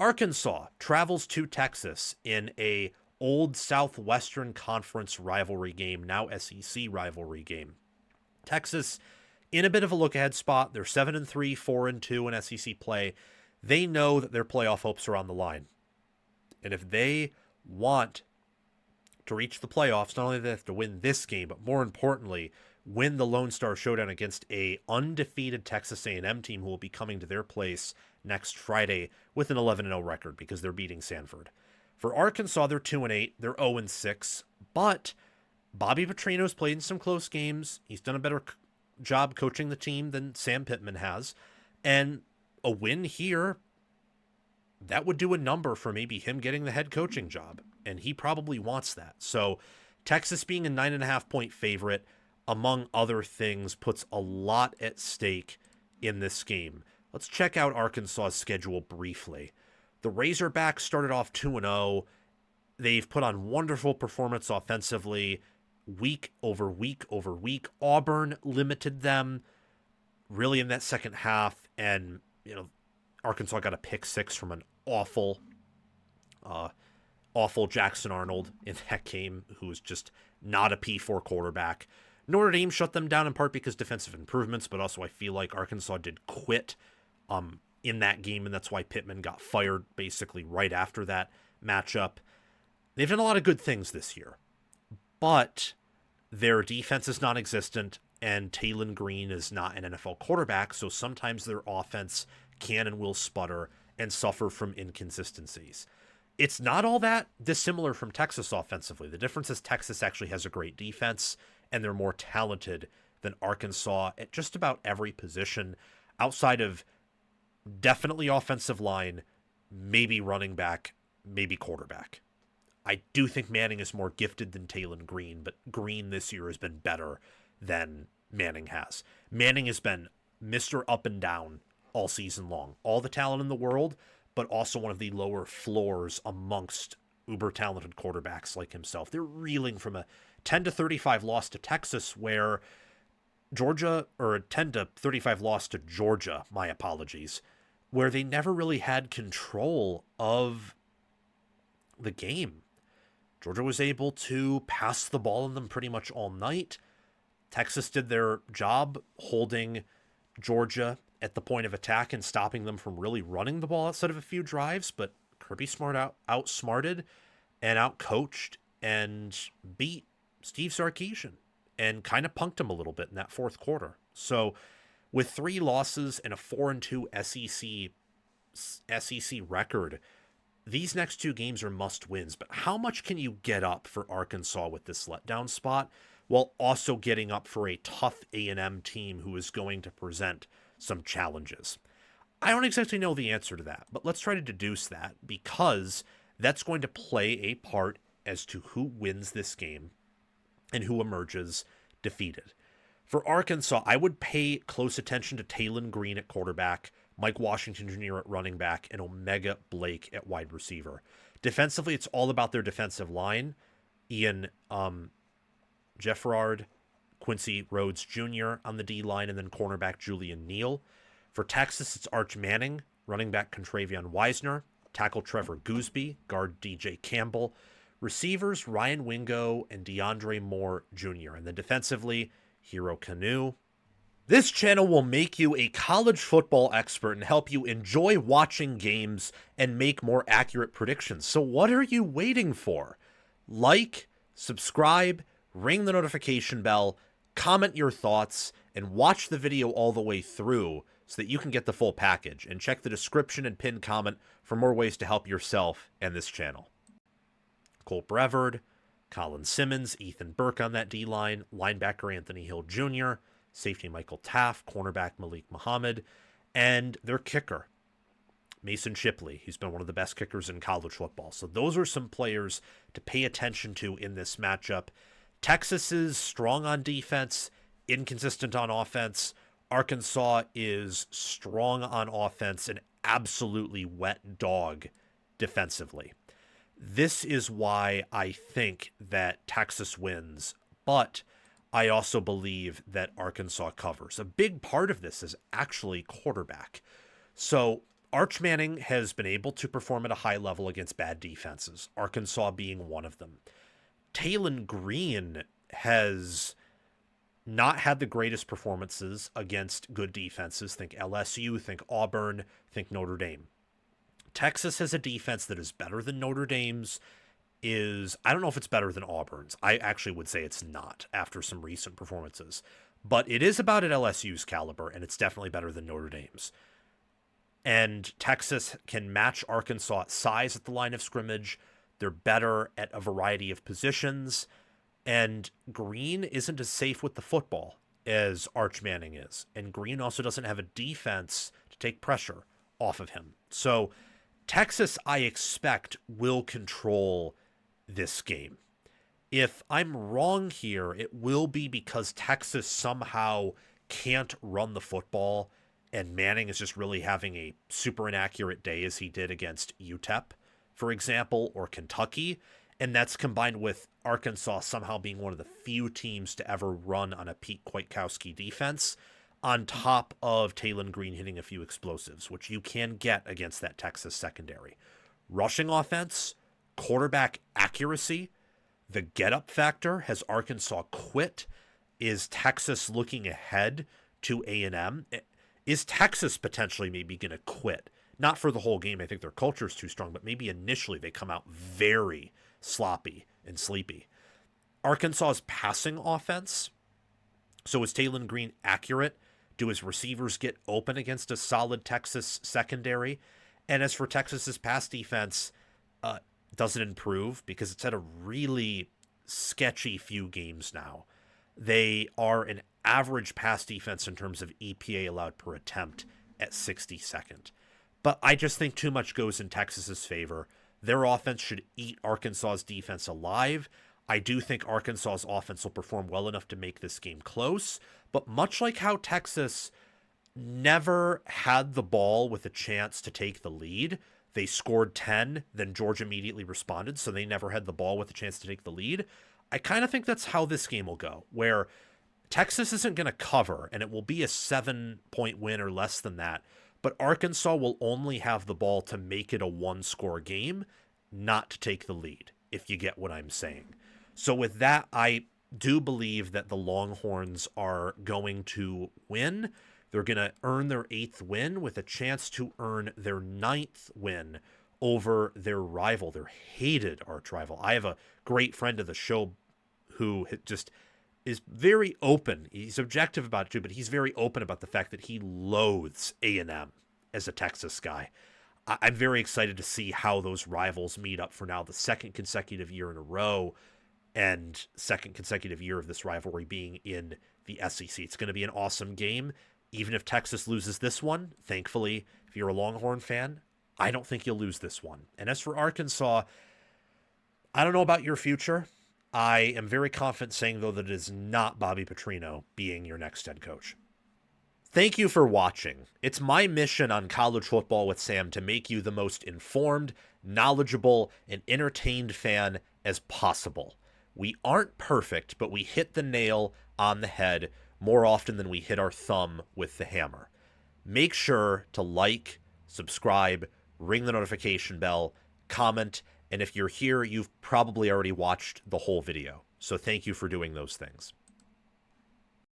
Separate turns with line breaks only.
Arkansas travels to Texas in a old Southwestern Conference rivalry game, now SEC rivalry game. Texas in a bit of a look-ahead spot. They're 7-3, 4-2 in SEC play. They know that their playoff hopes are on the line. And if they want to reach the playoffs, not only do they have to win this game, but more importantly, win the Lone Star Showdown against a undefeated Texas A&M team who will be coming to their place next Friday with an 11-0 record because they're beating Sanford. For Arkansas, they're 2-8, they're 0-6, but Bobby Petrino's played in some close games. He's done a better job coaching the team than Sam Pittman has, and a win here, that would do a number for maybe him getting the head coaching job, and he probably wants that. So Texas being a 9.5-point favorite, among other things, puts a lot at stake in this game. Let's check out Arkansas's schedule briefly. The Razorbacks started off 2-0. They've put on wonderful performance offensively, week over week over week. Auburn limited them really in that second half, and Arkansas got a pick six from an awful Jackson Arnold in that game, who was just not a P4 quarterback. Notre Dame shut them down in part because defensive improvements, but also I feel like Arkansas did quit in that game, and that's why Pittman got fired basically right after that matchup. They've done a lot of good things this year, but their defense is non-existent, and Taylon Green is not an NFL quarterback, so sometimes their offense can and will sputter and suffer from inconsistencies. It's not all that dissimilar from Texas offensively. The difference is Texas actually has a great defense, and they're more talented than Arkansas at just about every position, outside of definitely offensive line, maybe running back, maybe quarterback. I do think Manning is more gifted than Taylon Green, but Green this year has been better than Manning has. Manning has been Mr. Up and Down all season long. All the talent in the world, but also one of the lower floors amongst uber-talented quarterbacks like himself. They're reeling from a 10-35 loss to Texas, where Georgia, or a 10-35 loss to Georgia, my apologies, where they never really had control of the game. Georgia was able to pass the ball on them pretty much all night. Texas did their job holding Georgia at the point of attack and stopping them from really running the ball outside of a few drives, but Kirby Smart outsmarted and outcoached and beat Steve Sarkisian and kind of punked him a little bit in that fourth quarter. So with 3 losses and a 4-2 SEC record, these next 2 games are must-wins, but how much can you get up for Arkansas with this letdown spot while also getting up for a tough A&M team who is going to present some challenges? I don't exactly know the answer to that, but let's try to deduce that, because that's going to play a part as to who wins this game and who emerges defeated. For Arkansas, I would pay close attention to Taylon Green at quarterback, Mike Washington Jr. at running back, and Omega Blake at wide receiver. Defensively, it's all about their defensive line. Ian Jeffrard, Quincy Rhodes Jr. on the D-line, and then cornerback Julian Neal. For Texas, it's Arch Manning, running back Contravion Wisner, tackle Trevor Gooseby, guard DJ Campbell, receivers Ryan Wingo and DeAndre Moore Jr., and then defensively, Hero Kanu. This channel will make you a college football expert and help you enjoy watching games and make more accurate predictions. So what are you waiting for? Like, subscribe, ring the notification bell, comment your thoughts, and watch the video all the way through so that you can get the full package. And check the description and pinned comment for more ways to help yourself and this channel. Cole Brevard, Colin Simmons, Ethan Burke on that D-line, linebacker Anthony Hill Jr., safety Michael Taft, cornerback Malik Muhammad, and their kicker, Mason Shipley. He's been one of the best kickers in college football. So those are some players to pay attention to in this matchup. Texas is strong on defense, inconsistent on offense. Arkansas is strong on offense and absolutely wet dog defensively. This is why I think that Texas wins, but I also believe that Arkansas covers. A big part of this is actually quarterback. So Arch Manning has been able to perform at a high level against bad defenses, Arkansas being one of them. Taylen Green has not had the greatest performances against good defenses. Think LSU, think Auburn, think Notre Dame. Texas has a defense that is better than Notre Dame's. I don't know if it's better than Auburn's. I actually would say it's not after some recent performances. But it is about at LSU's caliber, and it's definitely better than Notre Dame's. And Texas can match Arkansas size at the line of scrimmage. They're better at a variety of positions. And Green isn't as safe with the football as Arch Manning is. And Green also doesn't have a defense to take pressure off of him. So Texas, I expect, will control this game. If I'm wrong here, it will be because Texas somehow can't run the football and Manning is just really having a super inaccurate day as he did against UTEP, for example, or Kentucky. And that's combined with Arkansas somehow being one of the few teams to ever run on a Pete Kwiatkowski defense, on top of Taylen Green hitting a few explosives, which you can get against that Texas secondary. Rushing offense, quarterback accuracy, the get-up factor. Has Arkansas quit? Is Texas looking ahead to A&M? Is Texas potentially maybe going to quit? Not for the whole game. I think their culture is too strong, but maybe initially they come out very sloppy and sleepy. Arkansas's passing offense. So is Taylen Green accurate? Do his receivers get open against a solid Texas secondary? And as for Texas's pass defense, does it improve? Because it's had a really sketchy few games now. They are an average pass defense in terms of EPA allowed per attempt at 62nd. But I just think too much goes in Texas's favor. Their offense should eat Arkansas's defense alive. I do think Arkansas's offense will perform well enough to make this game close. But much like how Texas never had the ball with a chance to take the lead, they scored 10, then Georgia immediately responded, so they never had the ball with a chance to take the lead. I kind of think that's how this game will go, where Texas isn't going to cover, and it will be a 7-point win or less than that, but Arkansas will only have the ball to make it a one-score game, not to take the lead, if you get what I'm saying. So with that, I do believe that the Longhorns are going to win. They're going to earn their 8th win with a chance to earn their 9th win over their rival, their hated arch rival. I have a great friend of the show who just is very open. He's objective about it too, but he's very open about the fact that he loathes A&M as a Texas guy. I'm very excited to see how those rivals meet up for now the second consecutive year in a row and second consecutive year of this rivalry being in the SEC. It's going to be an awesome game. Even if Texas loses this one, thankfully, if you're a Longhorn fan, I don't think you'll lose this one. And as for Arkansas, I don't know about your future. I am very confident saying, though, that it is not Bobby Petrino being your next head coach. Thank you for watching. It's my mission on College Football with Sam to make you the most informed, knowledgeable, and entertained fan as possible. We aren't perfect, but we hit the nail on the head more often than we hit our thumb with the hammer. Make sure to like, subscribe, ring the notification bell, comment, and if you're here, you've probably already watched the whole video. So thank you for doing those things.